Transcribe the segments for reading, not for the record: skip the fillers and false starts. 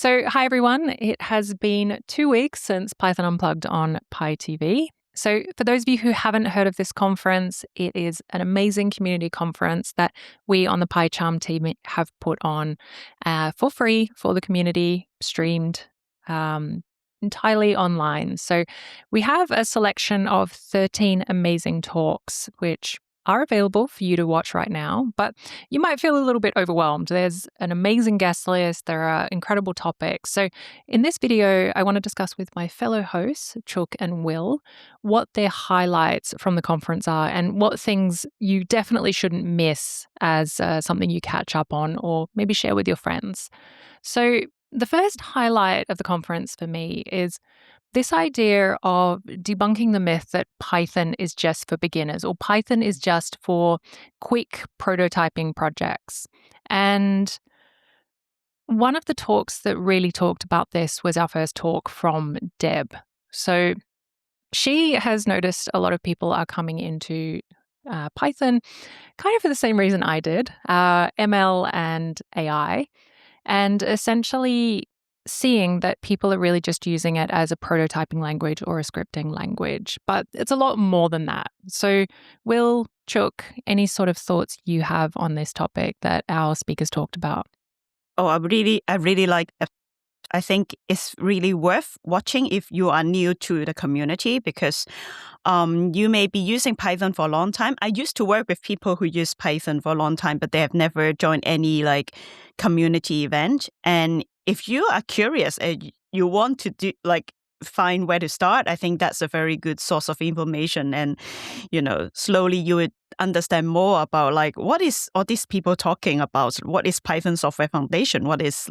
So, hi everyone. It has been 2 weeks since Python Unplugged on PyTV. So, for those of you who haven't heard of this conference, it is an amazing community conference that we on the PyCharm team have put on for free for the community, streamed entirely online. So, we have a selection of 13 amazing talks, which are available for you to watch right now, but you might feel a little bit overwhelmed. There's an amazing guest list. There are incredible topics. So in this video, I want to discuss with my fellow hosts, Cheuk and Will, what their highlights from the conference are and what things you definitely shouldn't miss as something you catch up on or maybe share with your friends. So the first highlight of the conference for me is this idea of debunking the myth that Python is just for beginners or Python is just for quick prototyping projects. And one of the talks that really talked about this was our first talk from Deb. So she has noticed a lot of people are coming into Python kind of for the same reason I did, ML and AI, and essentially seeing that people are really just using it as a prototyping language or a scripting language. But it's a lot more than that. So Will, Cheuk, any sort of thoughts you have on this topic that our speakers talked about? Oh, I really like it. I think it's really worth watching if you are new to the community because you may be using Python for a long time. I used to work with people who use Python for a long time, but they have never joined any community event. And if you are curious and you want to find where to start, I think that's a very good source of information. And, slowly you would understand more about what is all these people talking about? What is Python software foundation? What is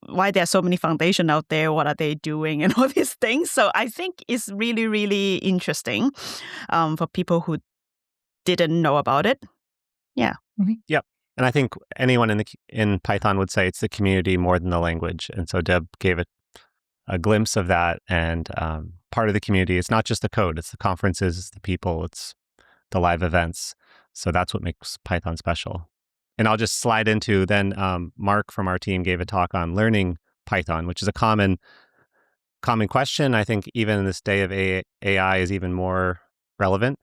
why there are so many foundations out there? What are they doing? And all these things. So I think it's really, really interesting for people who didn't know about it. Yeah. Mm-hmm. Yep. And I think anyone in Python would say it's the community more than the language. And so Deb gave it a glimpse of that. And part of the community, it's not just the code, it's the conferences, it's the people, it's the live events. So that's what makes Python special. And I'll just slide into then Mark from our team gave a talk on learning Python, which is a common question. I think even in this day of AI is even more relevant.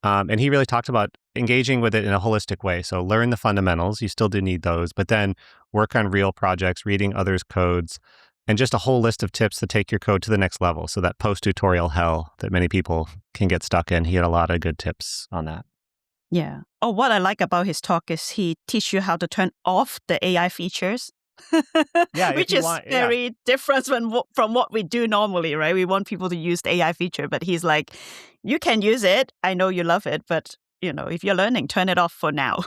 And he really talked about engaging with it in a holistic way. So learn the fundamentals. You still do need those, but then work on real projects, reading others' codes, and just a whole list of tips to take your code to the next level. So that post-tutorial hell that many people can get stuck in. He had a lot of good tips on that. Yeah. Oh, what I like about his talk is he teach you how to turn off the AI features. Which is very different from what we do normally, right? We want people to use the AI feature, but he's like, you can use it. I know you love it, but if you're learning, turn it off for now.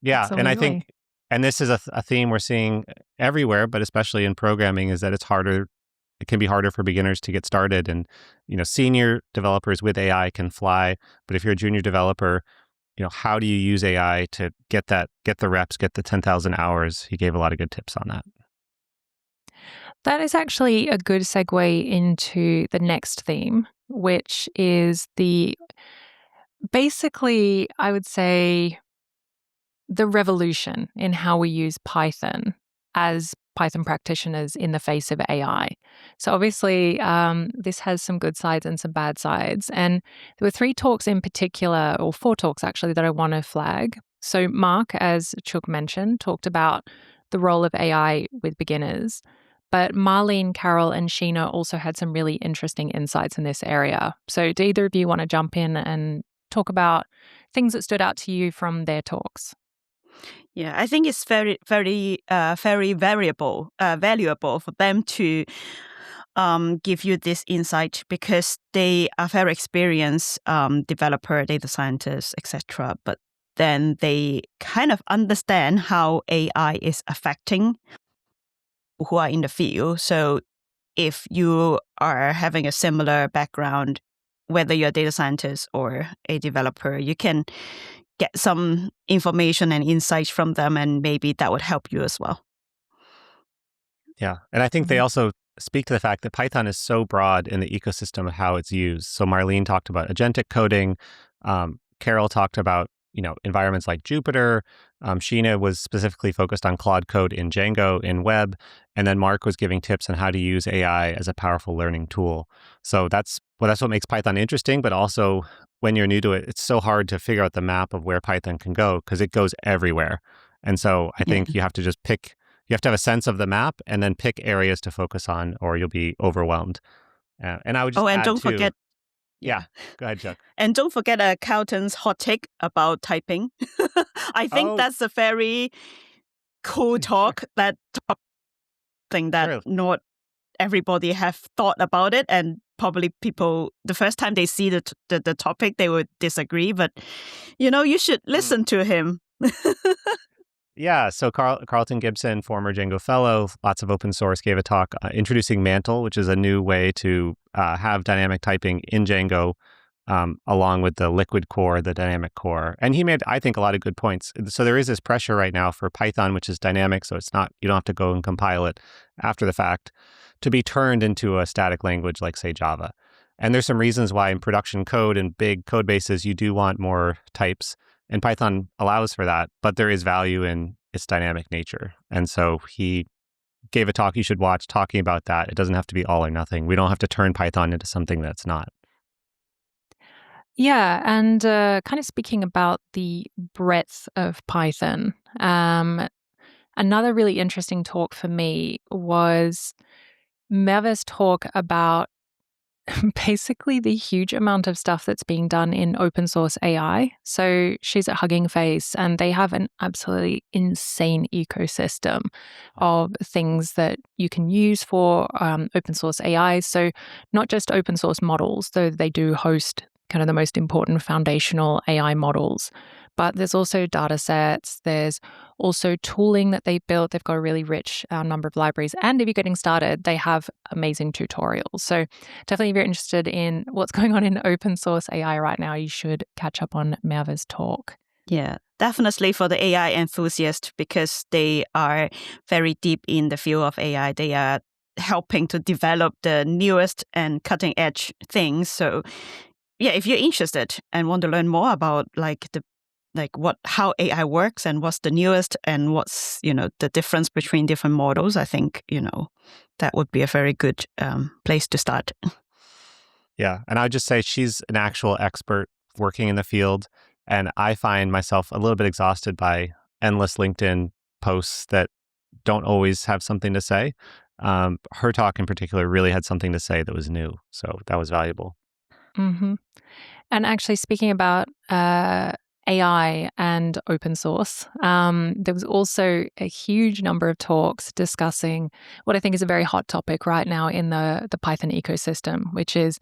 Yeah, Absolutely. And I think, and this is a theme we're seeing everywhere, but especially in programming, is that it's harder. It can be harder for beginners to get started, and senior developers with AI can fly, but if you're a junior developer, how do you use AI to get the reps, get the 10,000 hours? He gave a lot of good tips on that. That is actually a good segue into the next theme, which is basically, I would say, the revolution in how we use Python as Python practitioners in the face of AI. So obviously, this has some good sides and some bad sides. And there were 3 talks in particular, or 4 talks actually, that I want to flag. So Mark, as Cheuk mentioned, talked about the role of AI with beginners. But Marlene, Carol, and Sheena also had some really interesting insights in this area. So do either of you want to jump in and talk about things that stood out to you from their talks? Yeah, I think it's very, very, very valuable for them to give you this insight because they are very experienced developer, data scientists, etc. But then they kind of understand how AI is affecting who are in the field. So if you are having a similar background, whether you're a data scientist or a developer, you can get some information and insights from them, and maybe that would help you as well. Yeah, and I think they also speak to the fact that Python is so broad in the ecosystem of how it's used. So Marlene talked about agentic coding. Carol talked about environments like Jupyter. Sheena was specifically focused on Claude Code in Django in web. And then Mark was giving tips on how to use AI as a powerful learning tool. So that's what makes Python interesting. But also, when you're new to it, it's so hard to figure out the map of where Python can go because it goes everywhere. And so I think you have to just pick, you have to have a sense of the map and then pick areas to focus on, or you'll be overwhelmed. And I would just and add don't forget. Yeah, go ahead, Cheuk. And don't forget Carlton's hot take about typing. I think that's a very cool talk. That thing that not everybody have thought about it, and probably people the first time they see the topic they would disagree. But you should listen to him. Yeah, so Carlton Gibson, former Django fellow, lots of open source, gave a talk introducing Mantle, which is a new way to have dynamic typing in Django along with the liquid core, the dynamic core. And he made, I think, a lot of good points. So there is this pressure right now for Python, which is dynamic, so it's not, you don't have to go and compile it after the fact, to be turned into a static language like, say, Java. And there's some reasons why in production code and big code bases, you do want more types. And Python allows for that, but there is value in its dynamic nature. And so he gave a talk you should watch talking about that. It doesn't have to be all or nothing. We don't have to turn Python into something that's not. Yeah, and kind of speaking about the breadth of Python, another really interesting talk for me was Merve's talk about basically the huge amount of stuff that's being done in open source AI. So she's at Hugging Face, and they have an absolutely insane ecosystem of things that you can use for open source AI. So not just open source models, though they do host kind of the most important foundational AI models. But there's also data sets. There's also tooling that they built. They've got a really rich number of libraries. And if you're getting started, they have amazing tutorials. So definitely if you're interested in what's going on in open source AI right now, you should catch up on Merve's talk. Yeah, definitely for the AI enthusiast, because they are very deep in the field of AI. They are helping to develop the newest and cutting edge things. So yeah, if you're interested and want to learn more about how AI works and what's the newest and what's the difference between different models, I think that would be a very good place to start. Yeah, and I would just say she's an actual expert working in the field, and I find myself a little bit exhausted by endless LinkedIn posts that don't always have something to say. Her talk in particular really had something to say that was new, so that was valuable. Mm-hmm. And actually, speaking about AI and open source, there was also a huge number of talks discussing what I think is a very hot topic right now in the Python ecosystem, which is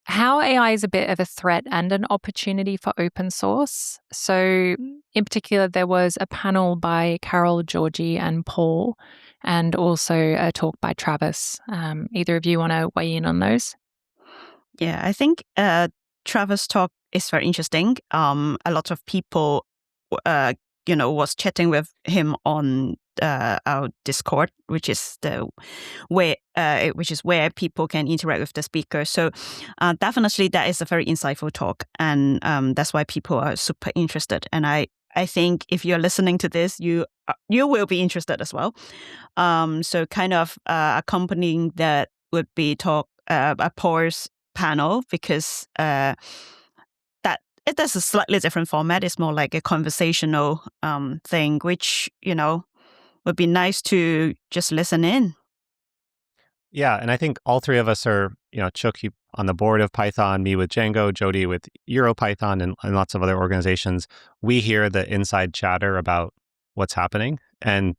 how AI is a bit of a threat and an opportunity for open source. So in particular, there was a panel by Carol, Jodie, and Paul, and also a talk by Travis. Either of you want to weigh in on those? Yeah, I think Travis' talk is very interesting. A lot of people, was chatting with him on our Discord, which is where people can interact with the speaker. So definitely that is a very insightful talk, and that's why people are super interested. And I think if you're listening to this, you will be interested as well. So kind of accompanying that would be a Paul's panel, because it has a slightly different format. It's more like a conversational thing, which would be nice to just listen in. Yeah, and I think all three of us are, Cheuk on the board of Python, me with Django, Jodie with EuroPython, and lots of other organizations. We hear the inside chatter about what's happening. And,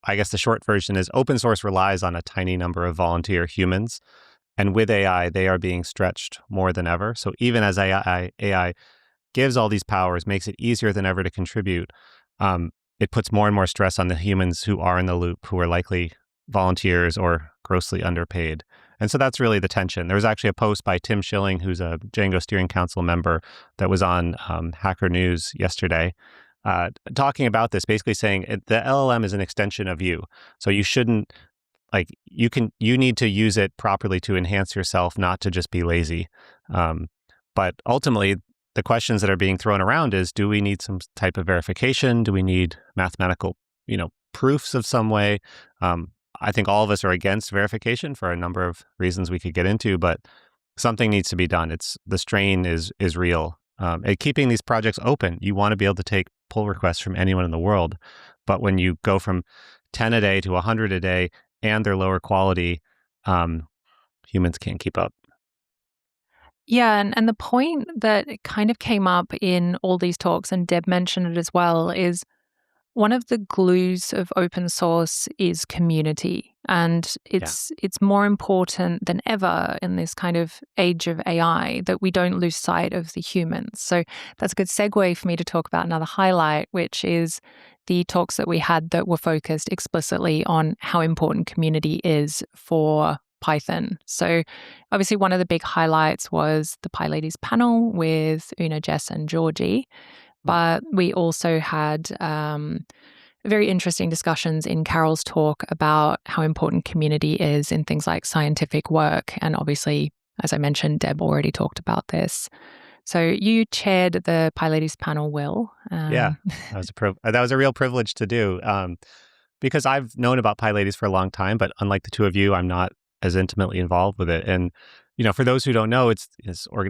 I guess the short version is open source relies on a tiny number of volunteer humans. And with AI, they are being stretched more than ever. So even as AI gives all these powers, makes it easier than ever to contribute, it puts more and more stress on the humans who are in the loop, who are likely volunteers or grossly underpaid. And so that's really the tension. There was actually a post by Tim Schilling, who's a Django Steering Council member, that was on Hacker News yesterday, talking about this, basically saying the LLM is an extension of you. So you shouldn't, you need to use it properly to enhance yourself, not to just be lazy. But ultimately, the questions that are being thrown around is, do we need some type of verification? Do we need mathematical, proofs of some way? I think all of us are against verification for a number of reasons we could get into, but something needs to be done. The strain is real. And keeping these projects open, you want to be able to take pull requests from anyone in the world. But when you go from 10 a day to 100 a day and they're lower quality, humans can't keep up. Yeah, and the point that kind of came up in all these talks, and Deb mentioned it as well, is one of the glues of open source is community. And it's more important than ever in this kind of age of AI that we don't lose sight of the humans. So that's a good segue for me to talk about another highlight, which is the talks that we had that were focused explicitly on how important community is for Python. So obviously one of the big highlights was the PyLadies panel with Una, Jess, and Jodie. But we also had very interesting discussions in Carol's talk about how important community is in things like scientific work. And obviously, as I mentioned, Deb already talked about this. So you chaired the PyLadies panel, Will. Yeah, that was a real privilege to do because I've known about PyLadies for a long time, but unlike the two of you, I'm not as intimately involved with it. And for those who don't know, it's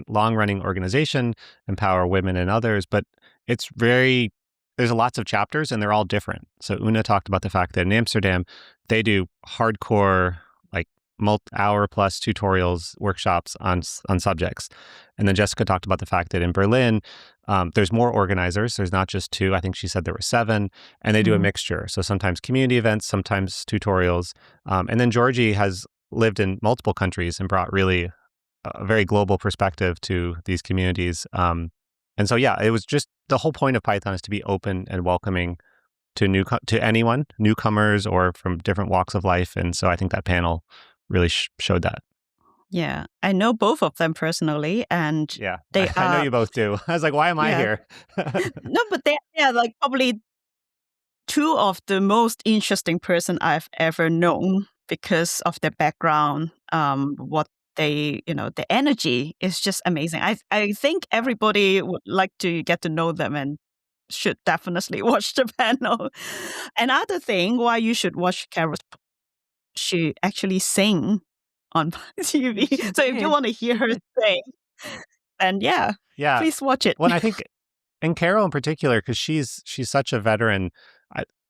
long-running organization, empower women and others, but there's lots of chapters and they're all different. So Una talked about the fact that in Amsterdam, they do hardcore, like hour plus tutorials, workshops on subjects. And then Jessica talked about the fact that in Berlin, there's more organizers. There's not just 2. I think she said there were 7, and they do a mixture. So sometimes community events, sometimes tutorials. And then Georgie has lived in multiple countries and brought really a very global perspective to these communities. And so, it was just the whole point of Python is to be open and welcoming to anyone, newcomers or from different walks of life. And so I think that panel really showed that. Yeah, I know both of them personally, and I know you both do. I was like, why am I here? No, but they are like probably 2 of the most interesting person I've ever known because of their background, what they, the energy is just amazing. I think everybody would like to get to know them and should definitely watch the panel. Another thing why you should watch Carol, she actually sing on TV. So if you want to hear her sing, then please watch it. Well, I think, and Carol in particular, because she's such a veteran.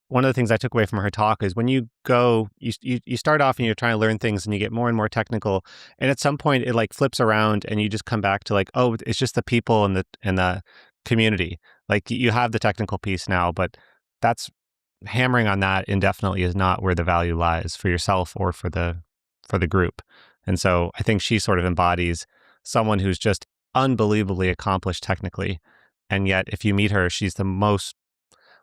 One of the things I took away from her talk is when you go, you start off and you're trying to learn things and you get more and more technical. And at some point it like flips around and you just come back to like, oh, it's just the people and the community. Like you have the technical piece now, but that's hammering on that indefinitely is not where the value lies for yourself or for the group. And so I think she sort of embodies someone who's just unbelievably accomplished technically. And yet if you meet her, she's the most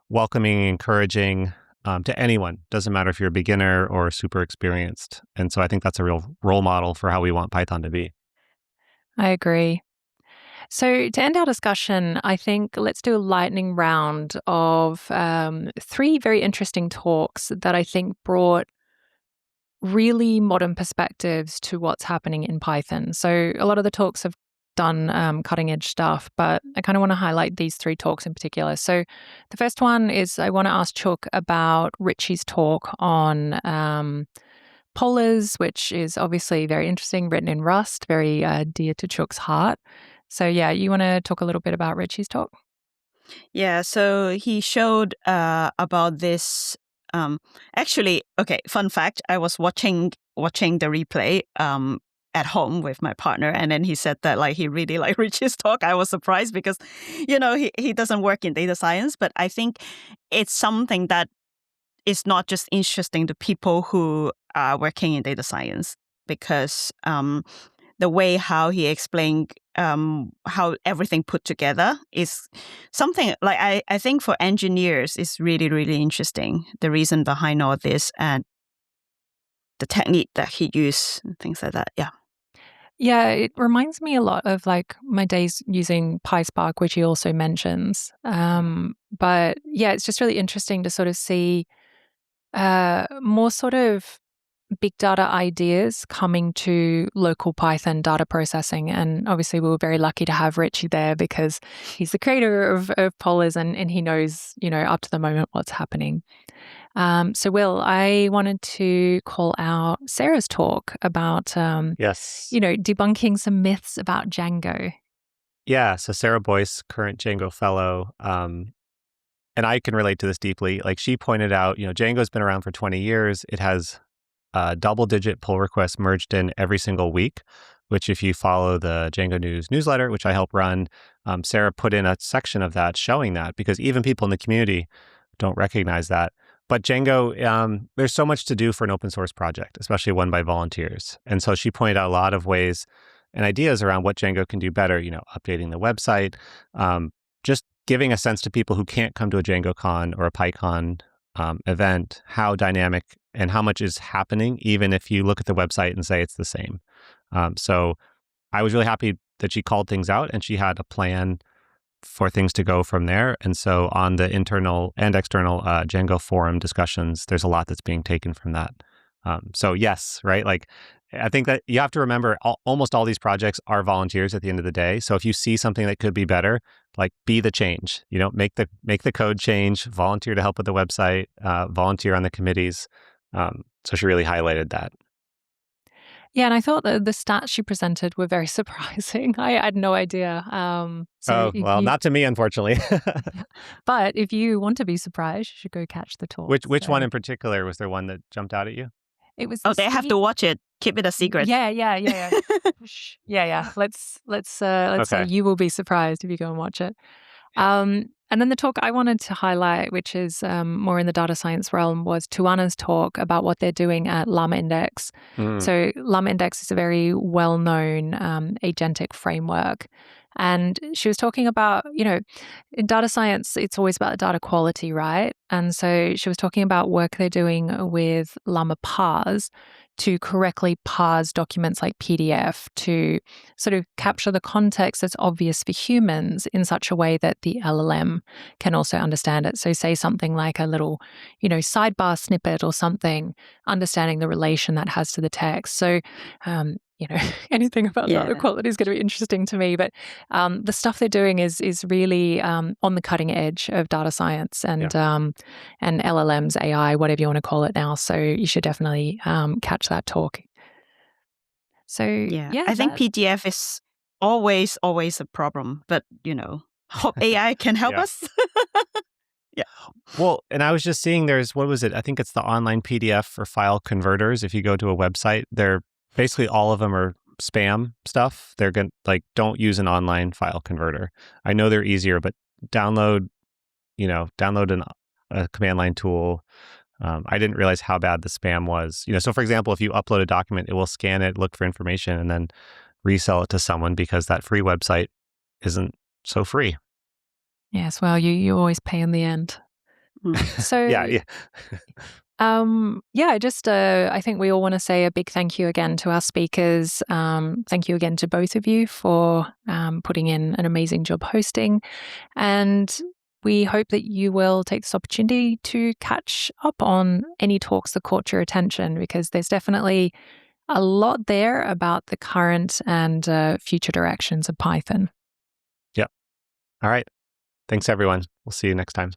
welcoming, encouraging to anyone. Doesn't matter if you're a beginner or super experienced. And so I think that's a real role model for how we want Python to be. I agree. So to end our discussion, I think let's do a lightning round of 3 very interesting talks that I think brought really modern perspectives to what's happening in Python. So a lot of the talks have done cutting edge stuff, but I kind of want to highlight these 3 talks in particular. So the first one is I want to ask Cheuk about Richie's talk on polars, which is obviously very interesting, written in Rust, very dear to Cheuk's heart. So you want to talk a little bit about Richie's talk? Yeah, so he showed about this. Actually, okay, fun fact, I was watching the replay at home with my partner, and then he said that like he really liked Richie's talk. I was surprised because, he doesn't work in data science, but I think it's something that is not just interesting to people who are working in data science, because the way how he explained how everything put together is something like I think for engineers is really, really interesting. The reason behind all this and the technique that he used and things like that. Yeah. Yeah, it reminds me a lot of like my days using PySpark, which he also mentions. But it's just really interesting to sort of see more sort of big data ideas coming to local Python data processing. And obviously we were very lucky to have Richie there because he's the creator of Polars and he knows, up to the moment what's happening. So Will, I wanted to call out Sarah's talk about, Yes. debunking some myths about Django. Yeah. So Sarah Boyce, current Django fellow, and I can relate to this deeply. Like she pointed out, Django's been around for 20 years. It has double-digit pull requests merged in every single week, which if you follow the Django News newsletter, which I help run, Sarah put in a section of that showing that because even people in the community don't recognize that. But Django, there's so much to do for an open source project, especially one by volunteers. And so she pointed out a lot of ways and ideas around what Django can do better, updating the website, just giving a sense to people who can't come to a DjangoCon or a PyCon event, how dynamic and how much is happening, even if you look at the website and say it's the same. So I was really happy that she called things out and she had a plan for things to go from there. And so on the internal and external Django forum discussions, there's a lot that's being taken from that. So yes, right? Like, I think that you have to remember almost all these projects are volunteers at the end of the day. So if you see something that could be better, like be the change, make the code change, volunteer to help with the website, volunteer on the committees. So she really highlighted that. Yeah, and I thought that the stats she presented were very surprising. I had no idea. Not to me, unfortunately. But if you want to be surprised, you should go catch the talk. Which one in particular? Was there one that jumped out at you? It was. They have to watch it. Keep it a secret. Yeah. Let's say you will be surprised if you go and watch it. And then the talk I wanted to highlight, which is more in the data science realm, was Tuana's talk about what they're doing at LlamaIndex. So LlamaIndex is a very well-known agentic framework. And she was talking about, in data science, it's always about data quality, right? And so she was talking about work they're doing with Llama Parse to correctly parse documents like PDF to sort of capture the context that's obvious for humans in such a way that the LLM can also understand it. So say something like a little, sidebar snippet or something, understanding the relation that has to the text. So, anything about data quality is going to be interesting to me. But the stuff they're doing is really on the cutting edge of data science and LLMs, AI, whatever you want to call it now. So you should definitely catch that talk. So I think PDF is always a problem, but hope AI can help us. Yeah. Well, and I was just seeing what was it? I think it's the online PDF for file converters. If you go to a website, they're basically all of them are spam stuff. They're going to don't use an online file converter. I know they're easier, but download a command line tool. I didn't realize how bad the spam was. So for example, if you upload a document, it will scan it, look for information, and then resell it to someone because that free website isn't so free. Yes, well, you always pay in the end. So I think we all want to say a big thank you again to our speakers. Thank you again to both of you for putting in an amazing job hosting. And we hope that you will take this opportunity to catch up on any talks that caught your attention, because there's definitely a lot there about the current and future directions of Python. Yep. All right. Thanks, everyone. We'll see you next time.